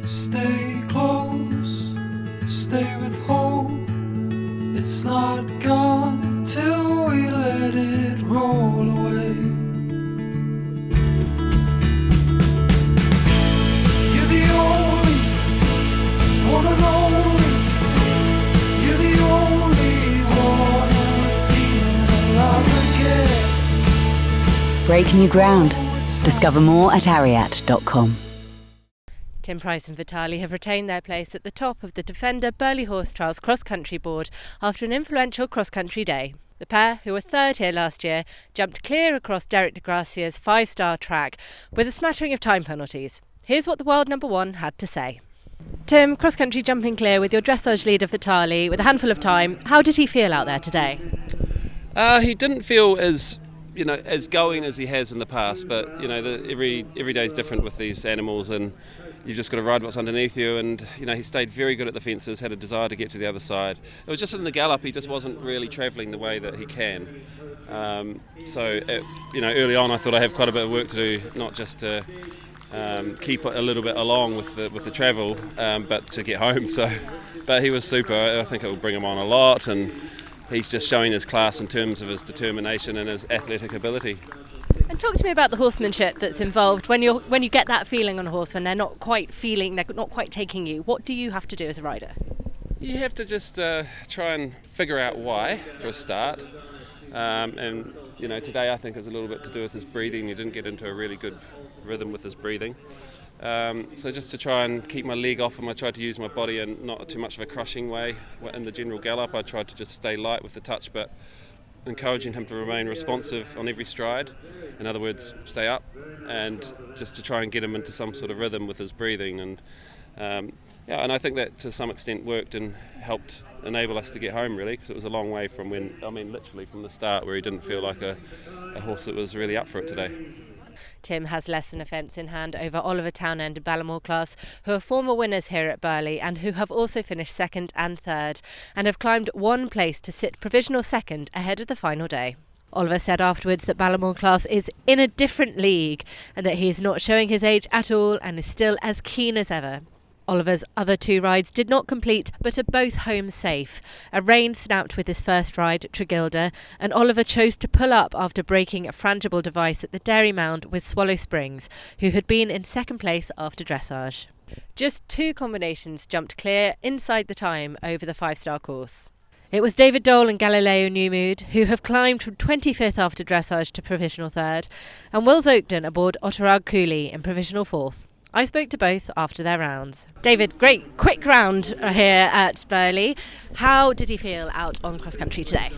Stay close, stay with hope. It's not gone till we let it roll away. You're the only one and only. You're the only one, and we're feeling alive again. Break new ground. Discover more at ariat.com. Tim Price and Vitali have retained their place at the top of the Defender Burghley Horse Trials cross-country board after an influential cross-country day. The pair, who were third here last year, jumped clear across Derek de Gracia's 5-star track with a smattering of time penalties. Here's what the world number one had to say. Tim, cross-country jumping clear with your dressage leader Vitali with a handful of time. How did he feel out there today? He didn't feel as going as he has in the past, but every day is different with these animals, and you've just got to ride what's underneath you. And he stayed very good at the fences, had a desire to get to the other side. It was just in the gallop, he just wasn't really travelling the way that he can. Early on, I thought I have quite a bit of work to do, not just to keep a little bit along with the travel, but to get home. But he was super. I think it will bring him on a lot, and he's just showing his class in terms of his determination and his athletic ability. And talk to me about the horsemanship that's involved when you get that feeling on a horse when they're not quite taking you. What do you have to do as a rider? You have to just try and figure out why for a start. Today I think it was a little bit to do with his breathing. He didn't get into a really good rhythm with his breathing. So just to try and keep my leg off him, I tried to use my body in not too much of a crushing way. In the general gallop, I tried to just stay light with the touch, but encouraging him to remain responsive on every stride. In other words, stay up, and just to try and get him into some sort of rhythm with his breathing. And I think that to some extent worked and helped enable us to get home, really, because it was a long way from literally from the start, where he didn't feel like a horse that was really up for it today. Tim has less than a fence in hand over Oliver Townend and Ballamore class, who are former winners here at Burghley and who have also finished second and third, and have climbed one place to sit provisional second ahead of the final day. Oliver said afterwards that Ballamore class is in a different league and that he is not showing his age at all and is still as keen as ever. Oliver's other two rides did not complete, but are both home safe. A rein snapped with his first ride, Tregilder, and Oliver chose to pull up after breaking a frangible device at the Dairy Mound with Swallow Springs, who had been in second place after dressage. Just two combinations jumped clear inside the time over the 5-star course. It was David Doel and Galileo Newmood, who have climbed from 25th after dressage to provisional third, and Wills Oakden aboard Otterag Cooley in provisional fourth. I spoke to both after their rounds. David, great quick round here at Burghley. How did he feel out on cross country today?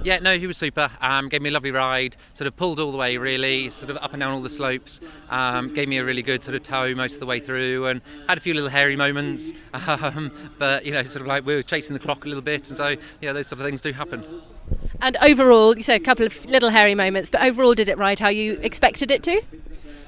Yeah, no, he was super. Gave me a lovely ride, sort of pulled all the way really, sort of up and down all the slopes. Gave me a really good sort of tow most of the way through, and had a few little hairy moments. But sort of like we were chasing the clock a little bit, and so those sort of things do happen. And overall, you said a couple of little hairy moments, but overall did it ride how you expected it to?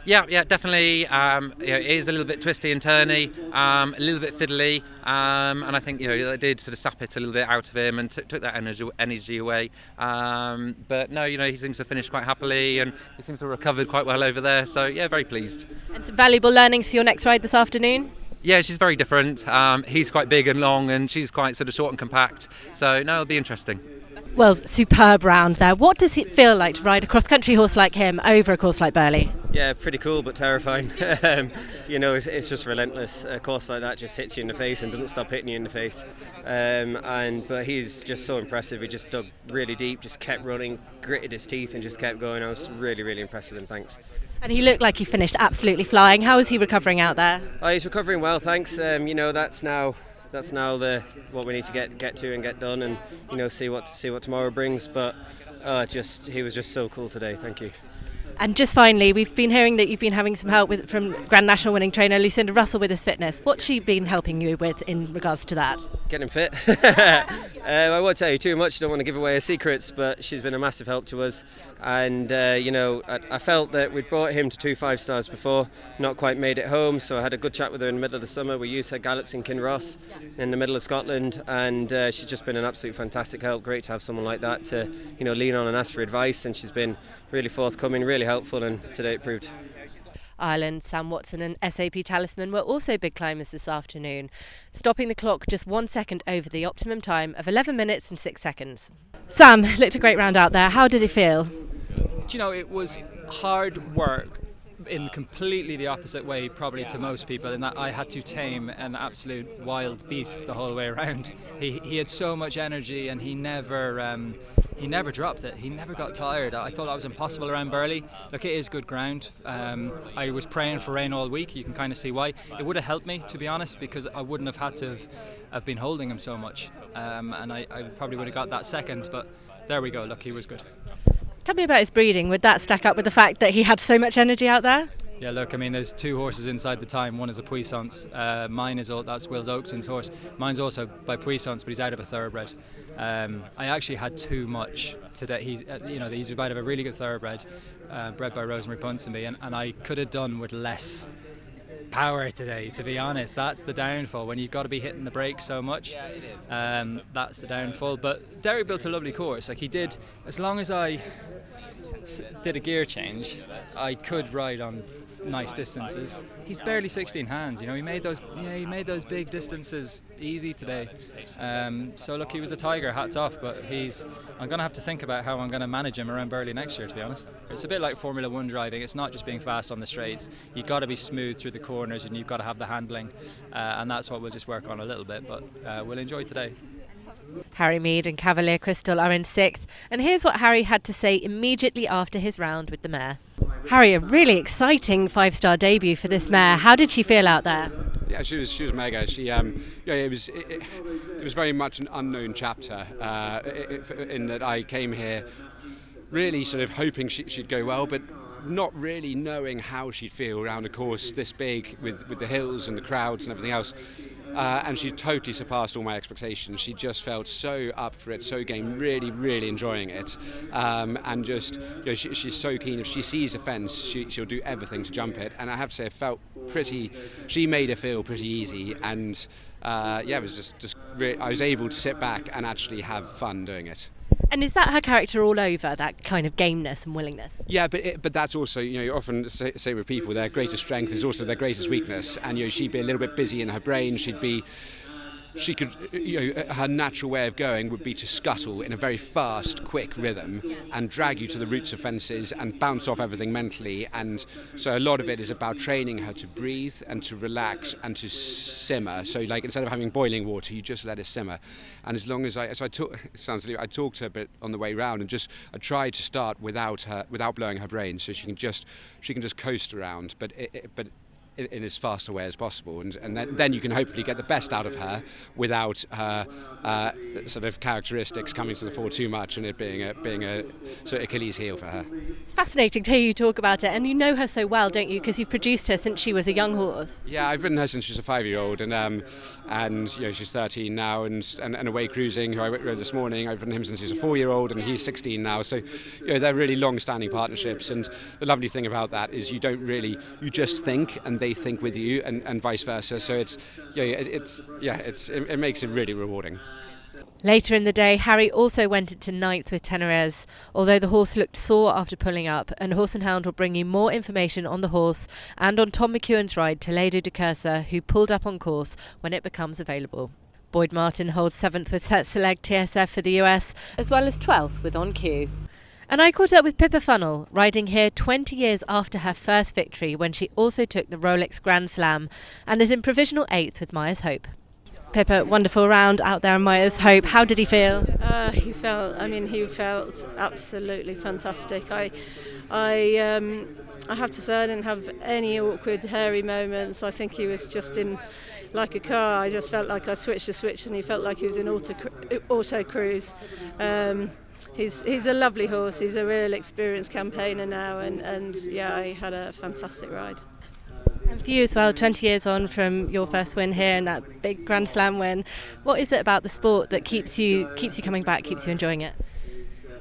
Yeah, definitely. It is a little bit twisty and turny, a little bit fiddly, and I think it did sort of sap it a little bit out of him and took that energy away. But no, he seems to have finished quite happily, and he seems to have recovered quite well over there. So yeah, very pleased. And some valuable learnings for your next ride this afternoon? Yeah, she's very different. He's quite big and long, and she's quite sort of short and compact. So no, it'll be interesting. Well, superb round there. What does it feel like to ride a cross-country horse like him over a course like Burghley? Yeah, pretty cool but terrifying. It's just relentless. A course like that just hits you in the face and doesn't stop hitting you in the face. But he's just so impressive. He just dug really deep, just kept running, gritted his teeth and just kept going. I was really, really impressed with him, thanks. And he looked like he finished absolutely flying. How is he recovering out there? He's recovering well, thanks. That's now what we need to get to and get done, and see what tomorrow brings. But he was just so cool today. Thank you. And just finally, we've been hearing that you've been having some help from Grand National winning trainer Lucinda Russell with his fitness. What's she been helping you with in regards to that? Getting fit. I won't tell you too much, don't want to give away her secrets, but she's been a massive help to us. And I felt that we'd brought him to 2 5-stars before, not quite made it home, so I had a good chat with her in the middle of the summer. We used her gallops in Kinross in the middle of Scotland, and she's just been an absolute fantastic help. Great to have someone like that to lean on and ask for advice, and she's been really forthcoming, really helpful, and today it proved. Ireland, Sam Watson and SAP Talisman were also big climbers this afternoon, stopping the clock just 1 second over the optimum time of 11 minutes and 6 seconds. Sam, looked a great round out there. How did it feel? Do you know, it was hard work in completely the opposite way probably to most people, in that I had to tame an absolute wild beast the whole way around. He had so much energy and he never dropped it. He never got tired. I thought that was impossible around Burghley. Look, it is good ground. I was praying for rain all week. You can kind of see why. It would have helped me, to be honest, because I wouldn't have had to have been holding him so much, and I probably would have got that second, but there we go. Look, he was good. Tell me about his breeding. Would that stack up with the fact that he had so much energy out there? Yeah, look, I mean, there's two horses inside the time. One is a Puissance. Mine is that's Will Oakden's horse. Mine's also by Puissance, but he's out of a thoroughbred. I actually had too much today. He's out of a really good thoroughbred, bred by Rosemary Ponsonby, and I could have done with less power today, to be honest. That's the downfall when you've got to be hitting the brakes so much. That's the downfall. But Derek built a lovely course. Like he did, as long as I did a gear change, I could ride on nice distances. He's barely 16 hands, he made those big distances easy today. So look, he was a tiger, hats off, but I'm going to have to think about how I'm going to manage him around Burghley next year, to be honest. It's a bit like Formula 1 driving. It's not just being fast on the straights. You've got to be smooth through the corners and you've got to have the handling, and that's what we'll just work on a little bit, but we'll enjoy today. Harry Mead and Cavalier Crystal are in 6th, and here's what Harry had to say immediately after his round with the mare. Harry, a really exciting 5-star debut for this mare. How did she feel out there? Yeah, she was mega. She, it was very much an unknown chapter in that I came here really sort of hoping she'd go well, but not really knowing how she'd feel around a course this big with the hills and the crowds and everything else. And she totally surpassed all my expectations. She just felt so up for it, so game, really, really enjoying it. And just, she's so keen. If she sees a fence, she'll do everything to jump it. And I have to say, it felt she made it feel pretty easy. And it was I was able to sit back and actually have fun doing it. And is that her character all over, that kind of gameness and willingness? Yeah, but that's also, you often say with people, their greatest strength is also their greatest weakness. And she'd be a little bit busy in her brain. Her natural way of going would be to scuttle in a very fast, quick rhythm and drag you to the roots of fences and bounce off everything mentally. And so a lot of it is about training her to breathe and to relax and to simmer. So like instead of having boiling water, you just let it simmer. And as long as I talked to her a bit on the way round, and I tried to start without blowing her brains, so she can just coast around, but in as fast a way as possible, and then you can hopefully get the best out of her without her sort of characteristics coming to the fore too much and it being a sort of Achilles heel for her. It's fascinating to hear you talk about it, and you know her so well, don't you? Because you've produced her since she was a young horse. Yeah, I've ridden her since she was a 5-year-old, and she's 13 now, and away cruising, who I rode this morning. I've ridden him since he was a 4-year-old, and he's 16 now. So they're really long-standing partnerships, and the lovely thing about that is you just think, and they think with you, and vice versa. So it makes it really rewarding. Later in the day, Harry also went into 9th with Tenerez, although the horse looked sore after pulling up, and Horse and Hound will bring you more information on the horse and on Tom McEwen's ride, Toledo de Cursa, who pulled up on course when it becomes available. Boyd Martin holds 7th with Set Select TSF for the US, as well as 12th with On Cue. And I caught up with Pippa Funnell, riding here 20 years after her first victory when she also took the Rolex Grand Slam, and is in provisional 8th with Myers Hope. Pippa, wonderful round out there in Myers Hope. How did he feel? He felt absolutely fantastic. I have to say I didn't have any awkward, hairy moments. I think he was just in like a car. I just felt like I switched the switch and he felt like he was in auto cruise. He's a lovely horse. He's a real experienced campaigner now, and he had a fantastic ride. And for you as well, 20 years on from your first win here and that big Grand Slam win, what is it about the sport that keeps you coming back, keeps you enjoying it?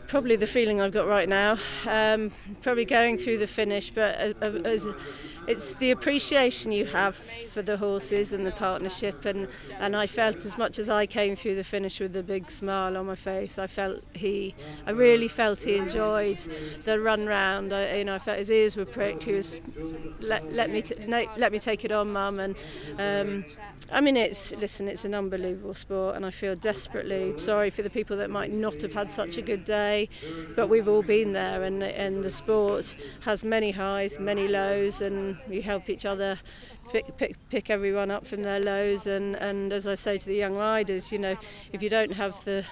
Probably the feeling I've got right now. Probably going through the finish, but it's the appreciation you have for the horses and the partnership, and I felt, as much as I came through the finish with a big smile on my face, I really felt he enjoyed the run round. I felt his ears were pricked. He was let me take it on, Mum, and it's an unbelievable sport, and I feel desperately sorry for the people that might not have had such a good day, but we've all been there, and the sport has many highs, many lows, and you help each other pick everyone up from their lows, and as I say to the young riders, if you don't have the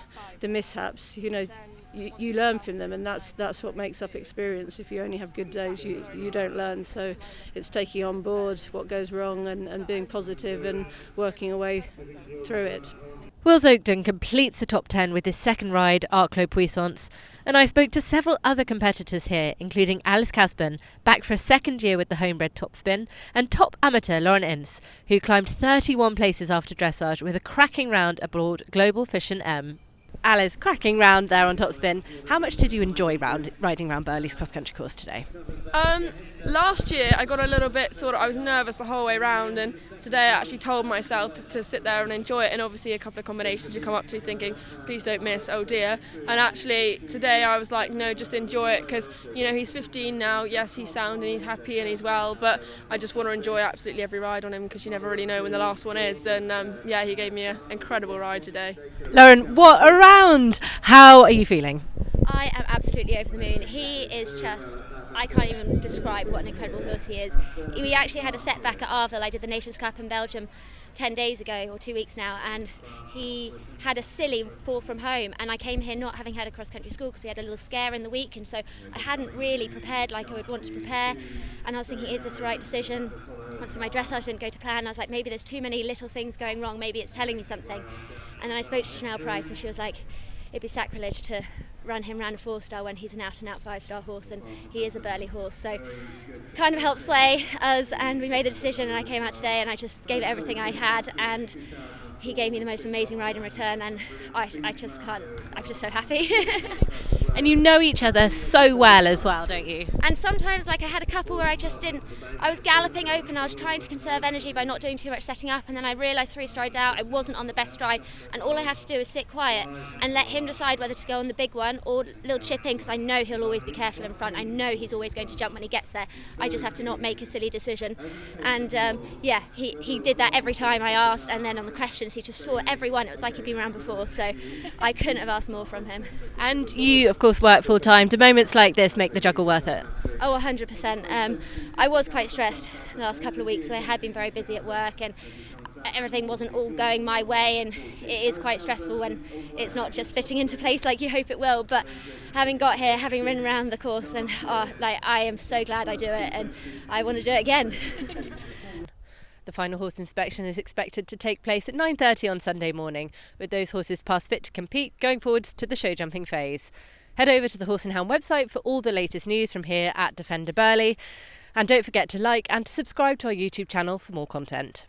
mishaps, you learn from them, and that's what makes up experience. If you only have good days, you don't learn. So it's taking on board what goes wrong and being positive and working a way through it. Wills Oakden completes the top 10 with his second ride, Arclos Puissance, and I spoke to several other competitors here, including Alice Casburn, back for a second year with the homebred top spin, and top amateur Lauren Ince, who climbed 31 places after dressage with a cracking round aboard Global Fission M. Alice, cracking round there on top spin. How much did you enjoy riding around Burghley's cross-country course today? Last year I got a little bit I was nervous the whole way round, and today I actually told myself to sit there and enjoy it, and obviously a couple of combinations you come up to thinking, please don't miss, oh dear, and actually today I was like, no, just enjoy it, because he's 15 now, yes, he's sound and he's happy and he's well, but I just want to enjoy absolutely every ride on him, because you never really know when the last one is, and he gave me an incredible ride today. Lauren, what a round! How are you feeling? I am absolutely over the moon. He is just, I can't even describe what an incredible horse he is. We actually had a setback at Arville. I did the Nations Cup in Belgium 10 days ago, or 2 weeks now, and he had a silly fall from home, and I came here not having had a cross-country school because we had a little scare in the week, and so I hadn't really prepared like I would want to prepare, and I was thinking, is this the right decision? Obviously my dressage didn't go to plan. I was like, maybe there's too many little things going wrong, maybe it's telling me something. And then I spoke to Chanel Price, and she was like, it'd be sacrilege to run him round a 4-star when he's an out-and-out 5-star horse, and he is a Burghley horse, so kind of helped sway us, and we made the decision, and I came out today and I just gave it everything I had, and he gave me the most amazing ride in return, and I just can't, I'm just so happy. And you know each other so well as well, don't you? And sometimes, I had a couple where I was galloping open, I was trying to conserve energy by not doing too much setting up, and then I realised 3 strides out I wasn't on the best stride, and all I have to do is sit quiet and let him decide whether to go on the big one or little chip in, because I know he'll always be careful in front. I know he's always going to jump when he gets there. I just have to not make a silly decision. And he did that every time I asked, and then on the questions he just saw every one. It was like he'd been around before, so I couldn't have asked more from him. And you, of course, work full time. Do moments like this make the juggle worth it? Oh, 100%. I was quite stressed the last couple of weeks. I had been very busy at work, and everything wasn't all going my way, and it is quite stressful when it's not just fitting into place like you hope it will. But having got here, having ridden around the course, and I am so glad I do it, and I want to do it again. The final horse inspection is expected to take place at 9:30 on Sunday morning, with those horses past fit to compete going forwards to the show jumping phase. Head over to the Horse and Hound website for all the latest news from here at Defender Burghley, and don't forget to like and to subscribe to our YouTube channel for more content.